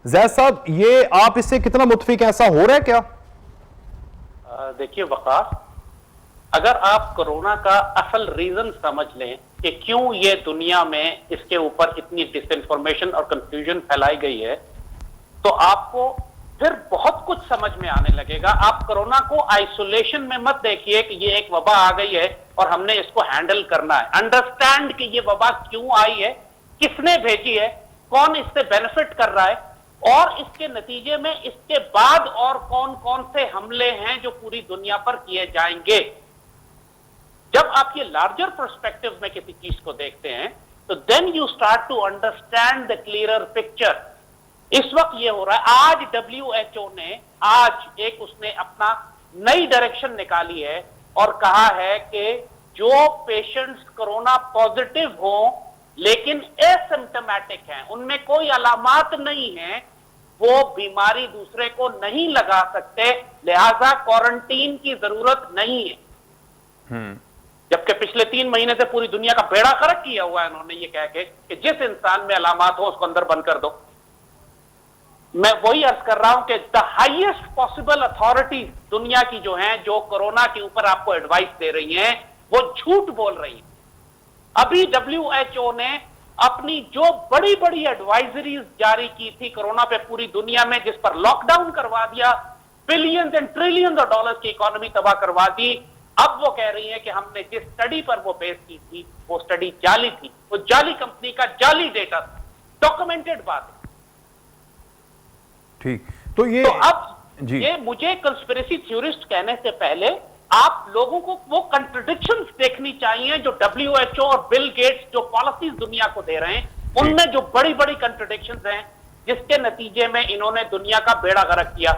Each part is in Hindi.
जैद साहब, ये आप इससे कितना मुत्फिक, ऐसा हो रहा है क्या? देखिए वकास, अगर आप कोरोना का असल रीजन समझ लें कि क्यों ये दुनिया में इसके ऊपर इतनी डिसइंफॉर्मेशन और कंफ्यूजन फैलाई गई है, तो आपको फिर बहुत कुछ समझ में आने लगेगा। आप कोरोना को आइसोलेशन में मत देखिए कि ये एक वबा आ गई है और हमने इसको हैंडल करना है। अंडरस्टैंड कि ये वबा क्यों आई है, किसने भेजी है, कौन इससे बेनिफिट कर रहा है, और इसके नतीजे में इसके बाद और कौन कौन से हमले हैं जो पूरी दुनिया पर किए जाएंगे। जब आप ये लार्जर पर्सपेक्टिव में किसी चीज को देखते हैं तो then you start to understand the clearer picture. इस वक्त ये हो रहा है, आज WHO ने आज एक उसने अपना नई डायरेक्शन निकाली है और कहा है कि जो पेशेंट्स कोरोना पॉजिटिव हो लेकिन एसिम्प्टोमेटिक हैं, उनमें कोई अलामात नहीं है, वो बीमारी दूसरे को नहीं लगा सकते, लिहाजा क्वारंटीन की जरूरत नहीं है। जबकि पिछले 3 महीने से पूरी दुनिया का बेड़ा गर्क किया हुआ है उन्होंने ये कह के कि जिस इंसान में अलामात हो उसको अंदर बंद कर दो। मैं वही अर्ज कर रहा हूं कि द हाईएस्ट पॉसिबल अथॉरिटी दुनिया की जो हैं, जो कोरोना के ऊपर आपको एडवाइस दे रही हैं, वो झूठ बोल रही हैं। अभी WHO ने अपनी जो बड़ी बड़ी एडवाइजरीज जारी की थी कोरोना पे पूरी दुनिया में, जिस पर लॉकडाउन करवा दिया, billions and trillions of dollars की इकोनॉमी तबाह करवा दी, अब वो कह रही है कि हमने जिस स्टडी पर वो बेस की थी वो स्टडी जाली थी, वो जाली कंपनी का जाली डेटा था, डॉक्यूमेंटेड बात है। ठीक, तो अब ये मुझे कंस्पिरेसी थ्योरिस्ट कहने से पहले आप लोगों को वो कंट्रडिक्शंस देखनी चाहिए जो WHO और बिल गेट्स जो पॉलिसीज दुनिया को दे रहे हैं, उनमें जो बड़ी बड़ी कंट्रडिक्शंस हैं, जिसके नतीजे में इन्होंने दुनिया का बेड़ा गर्क किया।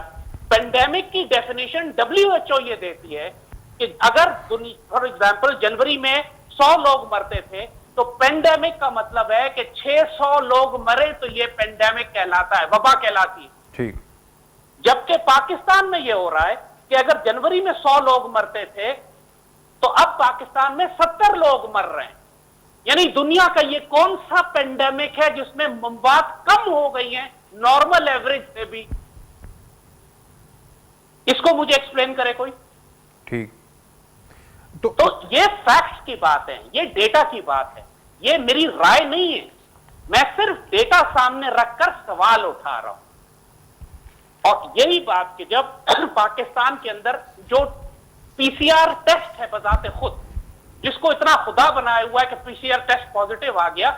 पेंडेमिक की डेफिनेशन WHO ये देती है कि अगर फॉर एग्जांपल जनवरी में 100 लोग मरते थे तो पेंडेमिक का मतलब है कि 600 लोग मरे तो ये पेंडेमिक कहलाता है, वबा कहलाती है। ठीक, जबकि पाकिस्तान में यह हो रहा है कि अगर जनवरी में 100 लोग मरते थे तो अब पाकिस्तान में 70 लोग मर रहे हैं। यानी दुनिया का ये कौन सा पेंडेमिक है जिसमें मौत कम हो गई है नॉर्मल एवरेज से भी? इसको मुझे एक्सप्लेन करे कोई। ठीक, तो ये फैक्ट्स की बात है, ये डेटा की बात है, ये मेरी राय नहीं है। मैं सिर्फ डेटा सामने रखकर सवाल उठा रहा हूं। और यही बात कि जब पाकिस्तान के अंदर जो PCR टेस्ट है बजाते खुद, जिसको इतना खुदा बनाया हुआ है कि PCR टेस्ट पॉजिटिव आ गया,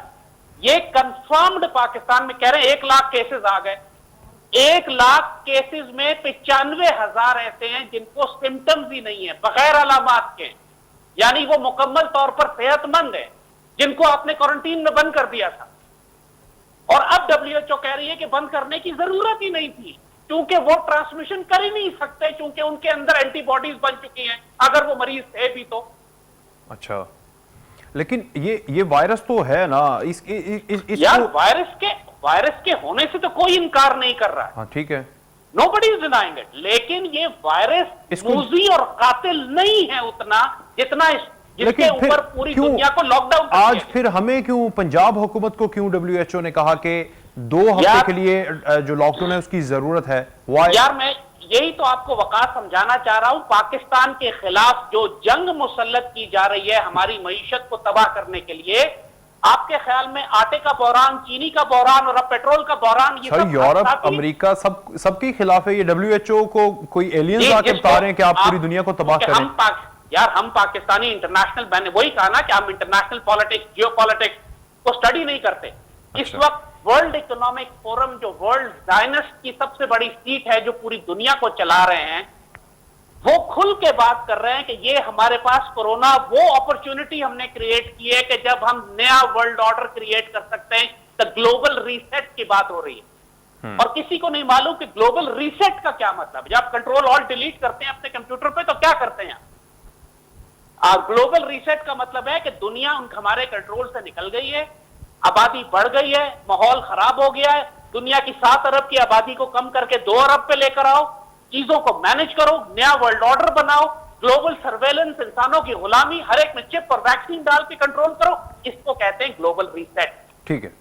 ये कंफर्म्ड पाकिस्तान में कह रहे हैं 1 लाख केसेस आ गए। 1 लाख केसेस में 95,000 ऐसे हैं जिनको सिम्टम्स ही नहीं है, बगैर अलामात के, यानी वो मुकम्मल तौर पर सेहतमंद है, जिनको आपने क्वारंटीन में बंद कर दिया था। और अब WHO कह रही है कि बंद करने की जरूरत ही नहीं थी, क्योंकि वो ट्रांसमिशन कर ही नहीं सकते, क्योंकि उनके अंदर एंटीबॉडीज बन चुकी हैं, अगर वो मरीज थे भी तो। अच्छा, लेकिन ये वायरस तो है ना, यार वायरस के होने से तो कोई इनकार नहीं कर रहा है। हाँ ठीक है, नोबडी इज डिनाइंग इट, लेकिन ये वायरस मूजी और कातिल नहीं है उतना जितना जिसके ऊपर पूरी दुनिया को लॉकडाउन आज फिर हमें क्यों, पंजाब हुकूमत को क्यों WHO ने कहा कि 2 हफ्ते के लिए जो लॉकडाउन है उसकी जरूरत है? यार मैं यही तो आपको वकास समझाना चाह रहा हूं। पाकिस्तान के खिलाफ जो जंग मुसल्लत की जा रही है हमारी मईशत को तबाह करने के लिए, आपके ख्याल में आटे का बहरान, चीनी का बहरान और अब पेट्रोल का बहरान, ये सब यूरोप, अमेरिका सबके खिलाफ है ये? WHO को कोई एलियंस आके बता रहे हैं कि आप पूरी दुनिया को तबाह करें? हम पाकिस्तानी इंटरनेशनल, मैंने वही कहा ना कि हम इंटरनेशनल पॉलिटिक्स, जियो पॉलिटिक्स को स्टडी नहीं करते। इस वक्त वर्ल्ड इकोनॉमिक फोरम, जो वर्ल्ड डायनेस्ट की सबसे बड़ी सीट है, जो पूरी दुनिया को चला रहे हैं, वो खुल के बात कर रहे हैं कि ये हमारे पास कोरोना वो अपॉर्चुनिटी हमने क्रिएट की है कि जब हम नया वर्ल्ड ऑर्डर क्रिएट कर सकते हैं। तो ग्लोबल रीसेट की बात हो रही है और किसी को नहीं मालूम कि ग्लोबल रीसेट का क्या मतलब। जब आप कंट्रोल ऑल्ट डिलीट करते हैं अपने कंप्यूटर पे तो क्या करते हैं आप? ग्लोबल रीसेट का मतलब है कि दुनिया हमारे कंट्रोल से निकल गई है, आबादी बढ़ गई है, माहौल खराब हो गया है, दुनिया की 7 अरब की आबादी को कम करके 2 अरब पे लेकर आओ, चीजों को मैनेज करो, नया वर्ल्ड ऑर्डर बनाओ, ग्लोबल सर्वेलेंस, इंसानों की गुलामी, हर एक में चिप और वैक्सीन डाल के कंट्रोल करो। इसको कहते हैं ग्लोबल रीसेट। ठीक है,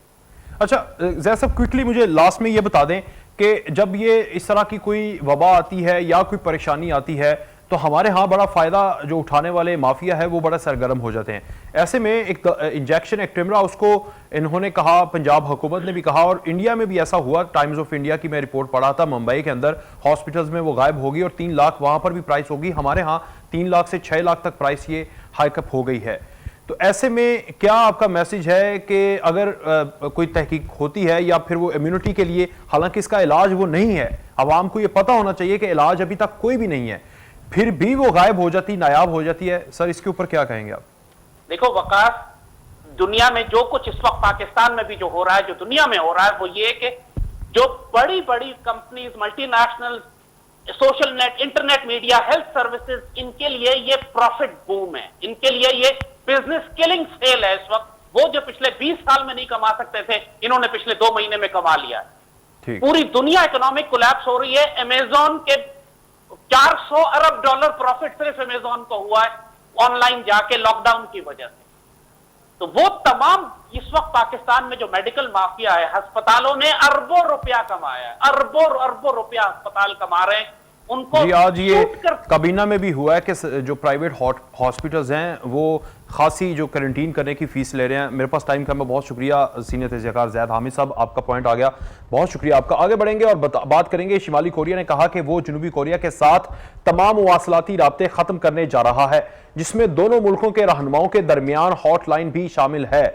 अच्छा जैसा साहब, क्विकली मुझे लास्ट में ये बता दें कि जब ये इस तरह की कोई वबा आती है या कोई परेशानी आती है तो हमारे यहाँ बड़ा फायदा जो उठाने वाले माफिया है वो बड़ा सरगर्म हो जाते हैं। ऐसे में एक इंजेक्शन एक टिमरा उसको इन्होंने कहा, पंजाब हुकूमत ने भी कहा, और इंडिया में भी ऐसा हुआ। टाइम्स ऑफ इंडिया की मैं रिपोर्ट पढ़ा था, मुंबई के अंदर हॉस्पिटल्स में वो गायब होगी और 3 लाख वहां पर भी प्राइस होगी। हमारे यहाँ 3 लाख से 6 लाख तक प्राइस ये हाईकअप हो गई है। तो ऐसे में क्या आपका मैसेज है कि अगर कोई तहकीक होती है या फिर वो इम्यूनिटी के लिए, हालांकि इसका इलाज वो नहीं है, आवाम को ये पता होना चाहिए कि इलाज अभी तक कोई भी नहीं है, फिर भी वो गायब हो जाती, नायाब हो जाती है, सर इसके ऊपर क्या कहेंगे आप? देखो वकास, दुनिया में जो कुछ इस वक्त पाकिस्तान में भी जो हो रहा है, जो दुनिया में हो रहा है, वो ये कि जो बड़ी बड़ी companies, multinational, social net, internet media, health services, इनके लिए ये प्रॉफिट बूम है, इनके लिए ये बिजनेस किलिंग सेल है इस वक्त। वो जो पिछले 20 साल में नहीं कमा सकते थे, इन्होंने पिछले 2 महीने में कमा लिया है। पूरी दुनिया इकोनॉमिक कोलैप्स हो रही है। अमेजॉन के 400 अरब डॉलर प्रॉफिट सिर्फ अमेजॉन को हुआ है ऑनलाइन जाके लॉकडाउन की वजह से। तो वो तमाम इस वक्त पाकिस्तान में जो मेडिकल माफिया है, अस्पतालों ने अरबों रुपया कमाया है, अरबों रुपया अस्पताल कमा रहे हैं। उनको जी आज ये काबीना में भी हुआ है कि जो प्राइवेट हॉस्पिटल्स हैं वो खासी जो क्वारंटीन करने की फीस ले रहे हैं। मेरे पास टाइम का, मैं बहुत शुक्रिया सीनियर तजज़ियाकार ज़ैद हामिद साहब, आपका पॉइंट आ गया, बहुत शुक्रिया आपका। आगे बढ़ेंगे और बात करेंगे। शिमाली कोरिया ने कहा कि वो जनूबी कोरिया के साथ तमाम मवासलाती राब्ते ख़त्म करने जा रहा है, जिसमें दोनों मुल्कों के रहनुमाओं के दरमियान हॉटलाइन भी शामिल है।